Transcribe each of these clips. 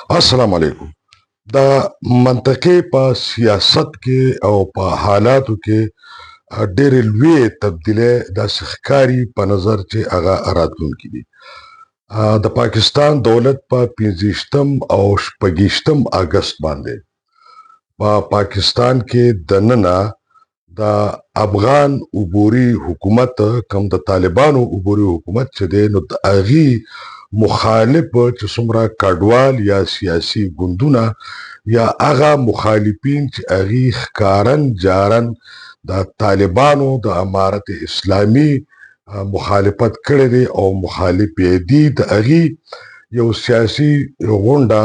السلام علیکم. د منطقې په سیاست کې او په حالاتو کې ډېرې لویې تبدیلۍ داسې ښکاري په نظر چې هغه راتلونکي دي. د پاکستان دولت په 25 او 26 اگست باندې په پاکستان کې دننه د افغان عبوري حکومت کم د طالبانو عبوري حکومت چې دی نو د هغې مخالف چې څومره کډوال یا سیاسي ګوندونه یا هغه مخالفین چې هغې ښکارن جارن د طالبانو د امارت اسلامي مخالفت کړی دی او مخالف یې دي د هغې یو سیاسي غونډه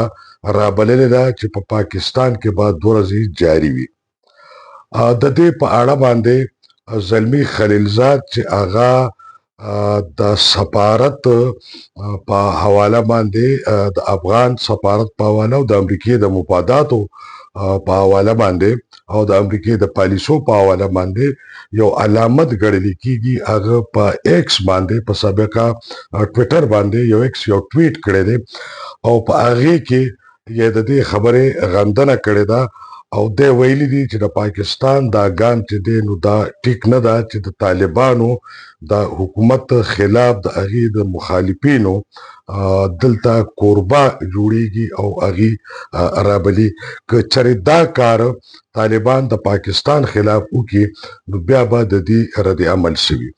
رابللې ده چې په پاکستان کې به 2 ورځې جاري وي. د دې په اړه باندې زلمی خلیلزاد چې هغه د سفارت په حواله باندې د افغان سفارت په حواله او د امریکای د مفاداتو په حواله باندې او د امریکای د پالیسو په حواله باندې یو علامت ګڼل کیږي. هغه په ایکس باندې په سابقه ټوئیټر باندې یو ایکس یو ټویټ کړی دی او په هغه کې یې د دې خبره غندنه کړې ده او د ویلي دي چې د پاکستان دا ګام چې دی نو دا ټیک نه ده چې د طالبانو د حکومت خلاف د هغې د مخالفینو دلته کوربه جوړیږي او هغې رابلي. که چېرې دا کار طالبان د پاکستان خلاف وکړي نو بیا به د دې رد عمل شوي.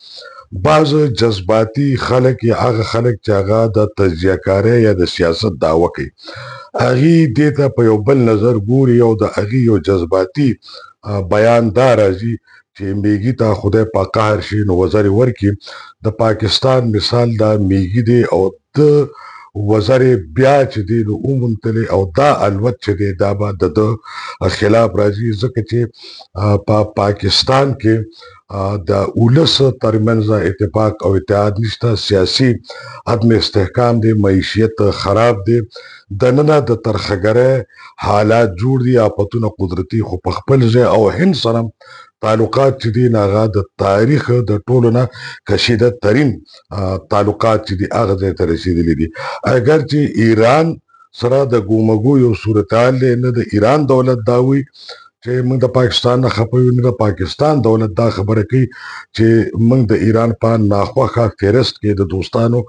بعض جذباتي خلک یا هغه خلک چې هغه د تجزیه کارۍ یا د سیاست دعوه کوي هغې دې ته په یو بل نظر ګوري او د هغې یو جذباتي بیان دا راځي چې میږي ته خدای په قهر شي نو وزرې ورکړي. د پاکستان مثال دا میږي دی او د وزرې بیا چې دی نو وموندلې او دا الوت چې دی دا به د ده خلاف راځي ځکه چې په پاکستان کې د ولس ترمنځ اتفاق او اتحاد نشته، سیاسي عدم استحکام دی، معیشت خراب دی، دننه د ترخګرۍ حالات جوړ دي، آفتونه قدرتي خو په خپل ځای او هند سره تعلقات چې دي هغه د تاریخ د ټولو نه کشیده ترین تعلقات چې دي هغه ځای ته رسیدلي دي. اگر چې ایران سره د ګومګو یو صورتحال دی نه د ایران دولت دا وایي چې موږ د پاکستان نه خفه یو نه د پاکستان دولت دا خبره کوي چې موږ د ایران په ناخوښه فهرست کې د دوستانو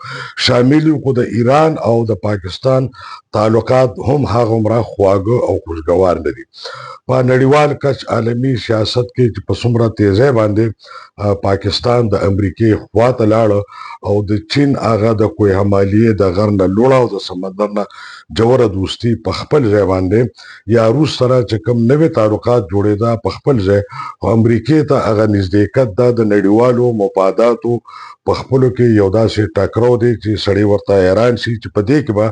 شامل یو خو د ایران او د پاکستان تعلقات هم هغومره خواږه او خوشګوار نه دي. په نړیوال کچ عالمي سیاست کې چې په څومره تیزۍ باندې پاکستان د امریکې خواته لاړه او د چین هغه د کوه همالیې د غر نه لوړه او د سمندر نه جوړه دوستي په خپل ځای باندې یا روس سره چې کوم نوې تعلقات جوړېده په خپل ځای او امریکې ته هغه نزدېکت دا د نړیوالو مفاداتو په خپلو کې یو داسې ټکراو دی چې سړی ورته حیران شي چې په دې کې به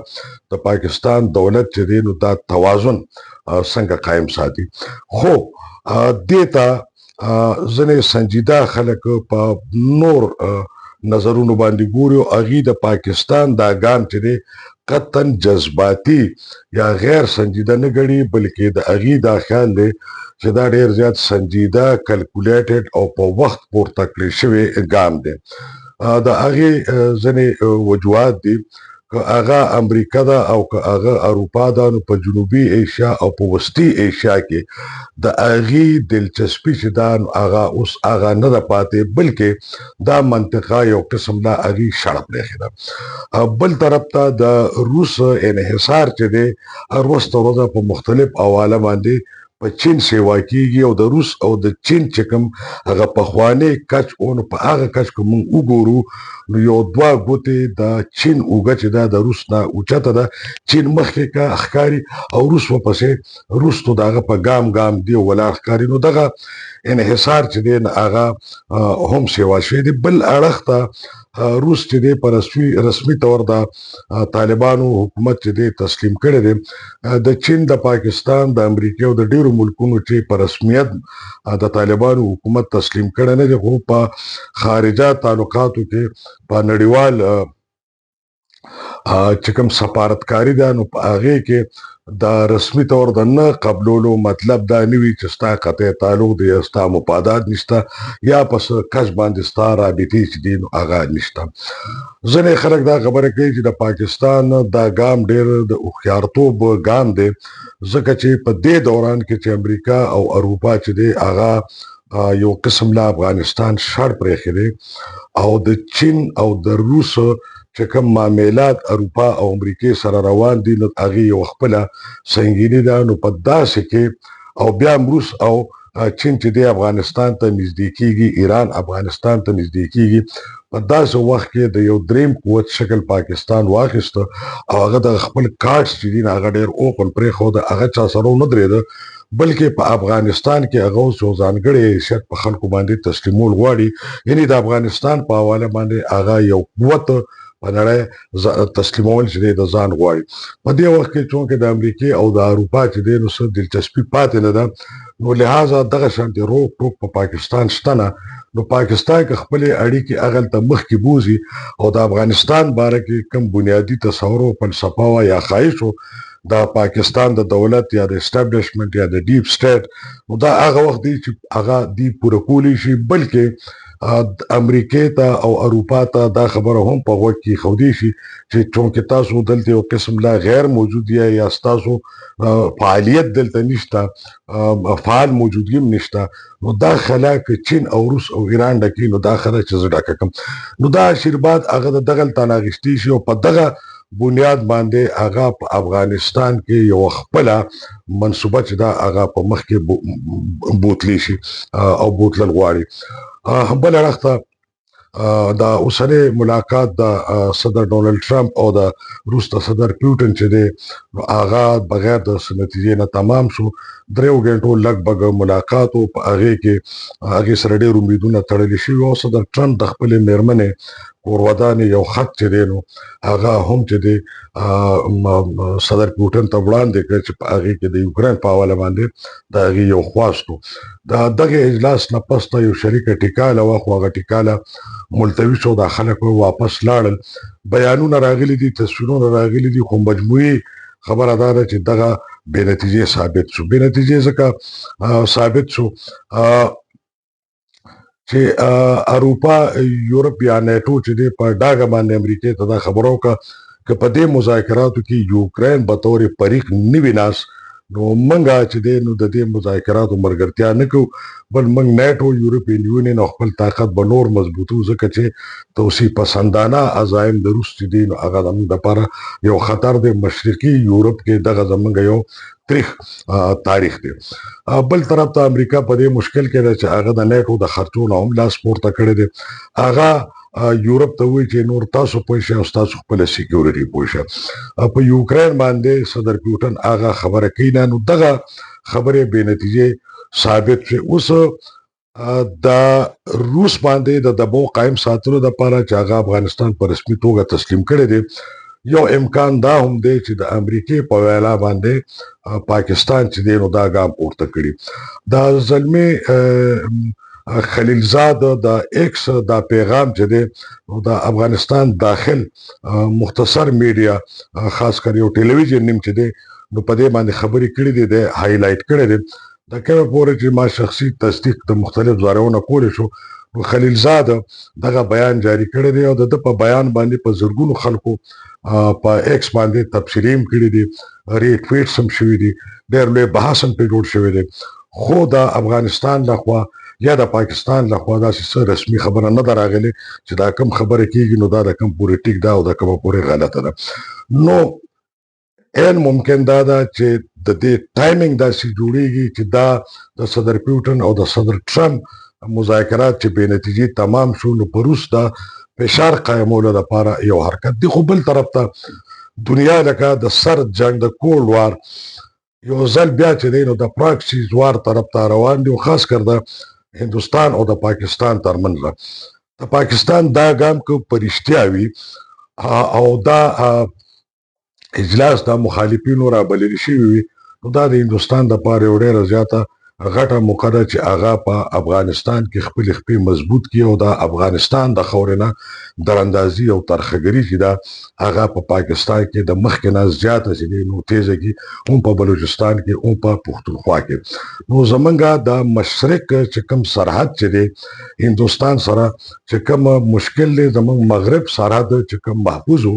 د پاکستان دولت چې دی نو دا توازن څنګه قائم ساتي. خو دې ته ځینې سنجیده خلک په نور نظرونو باندې ګوري او هغې د پاکستان دا ګام چې دی قطعا جذباتي یا غیر سنجیده نه ګڼي بلکې د هغې دا خیال دی چې دا ډیر زیات سنجیده کلکولیټډ او په وخت پورته کړی شوی ګام دی. د هغې ځینې وجوهات دي که هغه امریکا ده او که هغه اروپا ده نو په جنوبي ایشیا او په وسطي ایشیا کې د هغې دلچسپي چې ده نو هغه اوس هغه نه ده پاتې بلکې دا منطقه یو قسم ده هغې شړه پرېښې ده. بل طرف ته د روس انحصار چې دی هر ورځ تر ورځه په مختلف حواله باندې په چین سیوا کیږي او د روس او د چین چې کوم هغه پخوانی کچ او نو په هغه کچ که موږ وګورو نو یو دوه ګوتې د چین اوږه چې ده د روس نه اوچته ده، چین مخکې که ښکاري او روس ورپسې وروستو د هغه په ګام ګام دی ولاړ ښکاري. نو دغه انحصار چې دی نه هغه هم سیوا شوی دی. بل اړخ ته روس چې دی په رسمي طور د طالبانو حکومت چې دی تسلیم کړی دی. د چین د پاکستان د امریکا او د ډیرو ملکونو چې په رسمیت د طالبانو حکومت تسلیم کړی نه دی خو په خارجه تعلقاتو کې په نړیوال چې کوم سفارتکاري ده نو په هغې کې د رسمي طور د نه قبلولو مطلب دا نه وي چې ستا قطع تعلق دی یا ستا مفادات نشته یا په څه کس باندې ستا رابطې چې دي نو هغه نشته. ځینې خلک دا خبره کوي چې د پاکستان دا ګام ډېر د هوښیارتوب ګام دی ځکه چې په دې دوران کې چې امریکا او اروپا چې دی هغه یو قسم له افغانستان شړ پرېښی دی او د چین او د روس چې کوم معاملات اروپا او امریکای سره روان دي نو هغه یو خپل سنگینی ده نو په داسې کې او بیا روس او چین چې د افغانستان ته نږدې کیږي ایران افغانستان ته نږدې کیږي په داسې وخت کې د یو دریم قوت شکل پاکستان واخیسته او هغه د خپل کارت چې دي هغه ډیر اوپن پرې خو د هغه چا سره نه درېده بلکې په افغانستان کې هغه اوس یو ځانګړی حیثیت په خلکو باندې تسلیمول غواړي یعنی د افغانستان په حواله باندې هغه یو قوت په نړۍ تسلیمول چې دی د ځان غواړي په دې وخت کې چونکې د امریکې او د اروپا چې دی نو څه دلچسپي پاتې نه ده نو لہذا دغه شانتې روک ټوک په پاکستان شته نه نو پاکستان کې خپلې اړیکې هغلته مخکې بوځي او د افغانستان باره کې کوم بنیادي تصور او فلسفه وه یا خواهش و د پاکستان د دولت یا د اسټابلیشمنټ یا د ډیپ سټیټ نو دا هغه وخت دی چې هغه دی پوره کولی شي بلکې امریکې ته او اروپا ته دا خبره هم په غوږ کې ښودی شي چې چونکې تاسو دلته یو قسم لا غیر موجود یا ستاسو فعالیت دلته نشته فعال موجودګي هم نشته نو دا خلا که چین او روس او ایران ډکې نو دا خلا چې زه ډکه کړم نو دا آشیرباد هغه د دغلته ناغشتي شي او په دغه بنیاد باندې هغه په افغانستان کې یو خپله منصوبه چې دا هغه په مخ کې بوتلی شي او بوتلل غواړي بل اړخ ته دا اوسنی ملاقات د صدر ډونلډ ټرمپ او د روس د صدر پیوټن چې دی هغه بغیر د نتیجې نه تمام شو دریو غنټو لګبګ ملاقات او په هغې کې هغې سره ډېر امیدونه تړلي شوي او صدر ټرمپ د خپلې میرمنې کورودانې یو خط چې دی نو هغه هم چې دی صدر پیوټن ته وړاندې کړ چې په هغې کې د یوکرین په حواله باندې د هغې یو خواست و د دغه اجلاس نه پس ته یو شریکه ټیکاله وه خو هغه ټیکاله ملتوي شو دا خلک واپس لاړل بیانونه راغلي دي تصویرونه راغلي دي خو مجموعي خبره دا ده چې دغه بې نتیجې ثابت شو بې نتیجې ځکه ثابت شو چې اروپا یورپ یا نیټو چې دی په ډاګه باندې امریکې ته دا خبره وکړه که په دې مذاکراتو کې یوکرین به طور فریق نه وي ناست نو منګه چې دی نو د دې مذاکراتو ملګرتیا نه کوو بل موږ نیټو یورپین یونین او خپل طاقت به نور مضبوطو ځکه چې توسیع پسندانه عزایم د روس چې دی نو هغه زموږ دپاره یو خطر دی مشرقي یورپ کې دغه زموږ یو تاریخ تاریخ دی بل طرف ته امریکا په دې مشکل کې ده چې هغه د نیټو د خرچو نه هم لاس پورته کړی دی هغه یورپ ته وایي چې نور تاسو پوه شئ او ستاسو خپله سیکیورټي پوه شه په یوکرین باندې صدر پیوټن هغه خبره کوي نه نو دغه خبرې بې نتیجې ثابت شي اوس د روس باندې د دباو قایم ساتلو دپاره چې هغه افغانستان په رسمي توګه تسلیم کړی دی یو امکان دا هم دی چې د امریکې په وینا باندې پاکستان چې دی نو دا ګام پورته کړي دا زلمی خلیلزاد د ایکس دا پیغام چې دی نو د افغانستان داخل مختصر میډیا خاص کر یو ټلویزیون نیم چې دی نو په دې باندې خبرې کړې دي د هایلایټ کړې دي د کومه پورې چې ما شخصي تصدیق د مختلف ځایونو کول شو خلیلزاد دغه بیان جاری کړی دی او د په بیان باندې په زرګونو خلکو په ایکس باندې تبصرې هم کړي دي ریټویټس هم شوي دي ډېر لوی بحث هم پرې جوړ شوی دی خو د افغانستان لخوا یا د پاکستان لخوا داسې څه رسمي خبره نه ده راغلې چې دا کوم خبره کېږي نو دا د کوم پورې ټیک ده او د کومه پورې غلطه ده نو این ممکن دا ده چې د دې ټایمینګ داسې جوړیږي چې دا د صدر پیوټن او د صدر ټرمپ مذاکرات چې بې نتیجې تمام شو نو په روس د فشار قایمولو لپاره یو حرکت دی خو بل طرف ته دنیا لکه د سر جنگ د کولډ وار یو ځل بیا چې دی نو د پراکسیز وار طرف ته روان دی او خاص کر د هندوستان او د پاکستان ترمنځ د پاکستان دا ګام که په رښتیا وي او دا اجلاس د مخالفینو رابلل شوي وي نو دا د هندوستان دپاره یو ډېره زیاته غټه موقع ده چې هغه په افغانستان کې خپل خپې مضبوط کړي او د افغانستان د خاورې نه دراندازي او ترخګري چې ده هغه په پاکستان کې د مخکې نه زیاته چې دی نو تیزه کړي، هم په بلوچستان کې هم په پښتونخوا کې. نو زمونږ د مشرق چې کوم سرحد چې دی هندوستان سره چې کوم مشکل دی، زمونږ مغرب سرحد چې کوم محفوظ و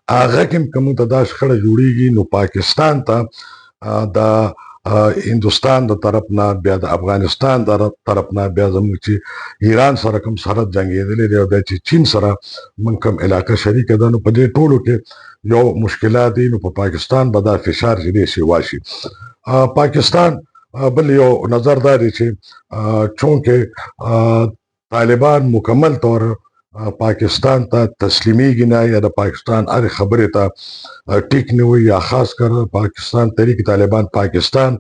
هغه کې کوم ته دا شخړه جوړیږي، نو پاکستان ته د هندوستان د طرف نه بیا د افغانستان د طرف نه بیا زموږ چې ایران سره کوم سرحد جنګېدلی دی او بیا چې چین سره موږ کوم علاقه شریکه ده، نو په دې ټولو کې یو مشکلات دي. نو په پاکستان به دا فشار چې دی شي واشي. پاکستان بل یو نظر دا دی چې چونکې طالبان مکمل طور پاکستان ته تسلیمیږي نه یا د پاکستان هرې خبرې ته ټیک نه وي، یا خاص کر پاکستان تحریک طالبان پاکستان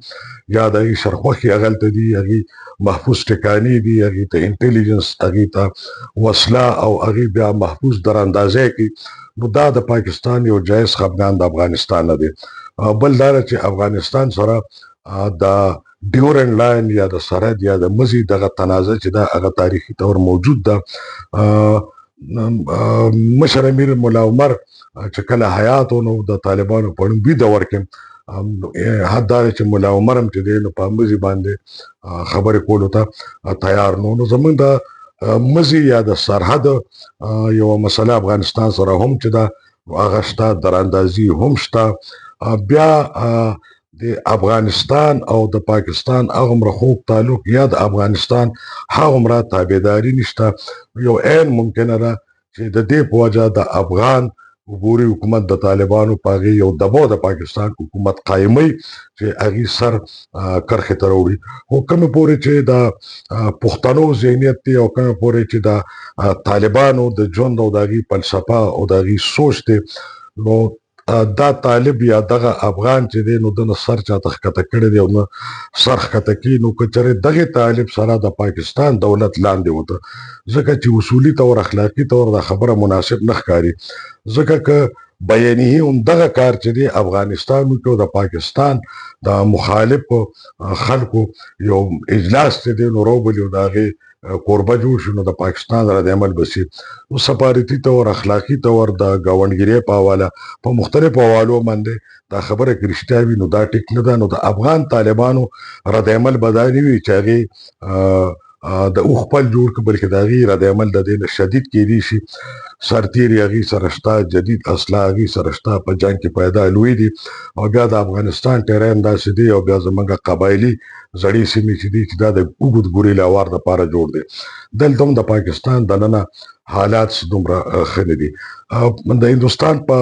یا د هغې شرخوښې هغلته دي، هغې محفوظ ټکانې دي، هغې ته انټیلیجنس، هغې ته وسله او هغې بیا محفوظ دراندازی کوي، نو دا د پاکستان یو جایز خفګان د افغانستان نه دی. بل دا ده چې افغانستان سره د ډیورنډ لاین یا د سرحد یا د مزي دغه تنازع چې دا هغه تاریخي طور موجود ده. مشر امیر ملا عمر چې کله حیات و نو د طالبانو په لومبي دور کې حد دا چې ملا عمر هم چې دی نو په مزي باندې خبرې کولو ته تیار نو. نو زمونږ د مزي یا د سرحد یو مسله افغانستان سره هم چې دا هغه شته، دراندازي هم شته. بیا د افغانستان او د پاکستان هغومره خوږ تعلق یا د افغانستان هغومره تابعداري نشته. یو عین ممکنه ده چې د دې په وجه د افغان عبوري حکومت د طالبانو په هغې یو دباو د پاکستان حکومت قایموي چې هغې سر کرښې ته راوړي. خو کومې پورې چې د پښتنو ذهنیت دی او کومې پورې چې د طالبانو د ژوند او د هغې فلسفه او د هغې سوچ دی، نو دا طالب یا دغه افغان چې دی نو دنه سر چاته ښکته کړی دی او نه سر ښکته کړي، نو که چېرې دغې طالب سره د پاکستان دولت لاندې وته، ځکه چې اصولي طور اخلاقي طور دا خبره مناسب نه ښکاري، ځکه که بیانیه هم دغه کار چې دی افغانستان وکړي او د پاکستان د مخالفو خلکو یو اجلاس چې دی نو راوبلي او د هغې کوربه جوړ شي، نو د پاکستان رد عمل بسي. نو سفارتي طور اخلاقي طور د ګاونډګیرۍ په حواله په مختلفو حوالو باندې دا خبره که رښتیا وي نو دا ټیک نه ده. نو د افغان طالبانو رد عمل به دا نه وي چې هغې د اوښ پل جوړ کړي، بلکې د هغې رد عمل د دې نه شدید کیدی شي. سرتیري هغې سره شته، جدید اسلحه هغې سره شته، په جنګ کې پیدا لوی دي، او بیا د افغانستان ټرین داسې دی او بیا زموږ قبایلي زړې سیمې چې دي چې دا د اوږد ګوریلا وار دپاره جوړ دی. دلته هم د پاکستان دننه حالات دومره ښه نه دي. د هندوستان په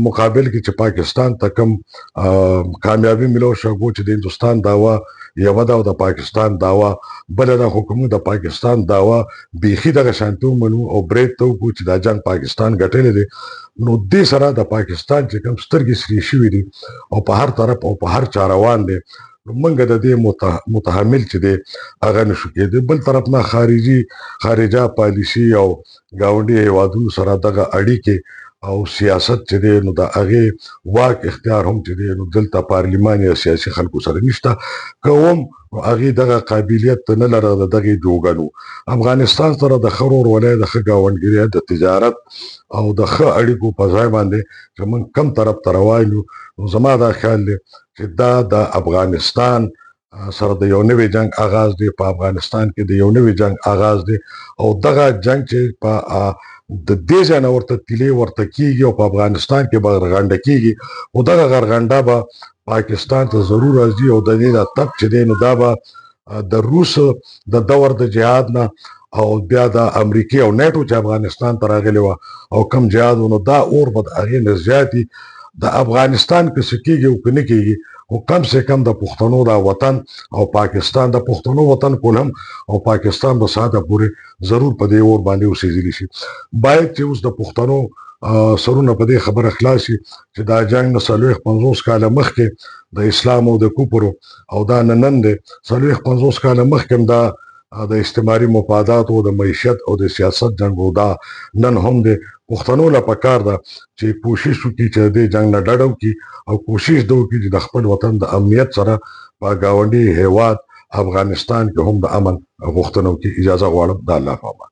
مقابل کې چې پاکستان ته کوم کامیابي میلاو شوه چې د هندوستان دعوا یوه ده او د پاکستان دعوا بله ده، خو که موږ د پاکستان دعوا بیخي دغه شانتي ومنو او برید ته وکړو چې دا جنګ پاکستان ګټلی دی، نو دې سره د پاکستان چې کوم سترګې سرې شوي دي او په هر طرف او په هر چا روان دی، نو موږ د دې متحمل چې دی هغه نشو کېدی. بل طرف نه خارجه پالیسي او ګاونډي هیوادونو سره دغه اړیکې او سیاست چې دی نو د هغې واک اختیار هم چې دی نو دلته پارلمان یا سیاسي خلکو سره نشته، که هم هغې دغه قابلیت نه لره د دغې جوګنو. افغانستان سره د ښه ورورولۍ، د ښه ګاونډګیرۍ، د تجارت او د ښه اړیکو په ځای باندې چې موږ کم طرف ته روان یو، نو زما دا خیال دی چې دا د افغانستان سره د یو نوي جنګ آغاز دی، په افغانستان کې د یو نوي جنګ آغاز دی، او دغه جنګ چې په د دې ځای نه ورته تیلې ورته کېږي او په افغانستان کې به غرغنډه کېږي، خو دغه غرغنډه به پاکستان ته ضرور راځي او د دې دا تب چې دی نو دا به د روس د دور د جهاد نه او بیا د امریکې او نیټو چې افغانستان ته راغلی وه او کم جهاد و، نو دا اور به د هغې نه زیات وي. د افغانستان که څه کېږي او که نه کېږي، خو کم سے کم د پښتنو دا وطن او پاکستان د پښتنو وطن کولم او پاکستان به ساعته پورې ضرور په دې اور باندې اوسېدلی شي. باید چې اوس د پښتنو سرونه په دې خبره خلاص شي چې دا جنګ نه 40-50 کاله مخکې د اسلام او د کفرو او دا نن دی 40-50 کاله مخکې دا د استعماري مفاداتو او د معیشت او د سیاست جنګ او دا نن هم دی. پښتنو له پکار ده چې کوشش وکړي چې د جنګ نه ډډه وکړي او کوشش ده وکړي چې د خپل وطن د امنیت سره په ګاونډي هیواد افغانستان کې هم د امن غوښتنو کې اجازه غواړم. د الله په امان.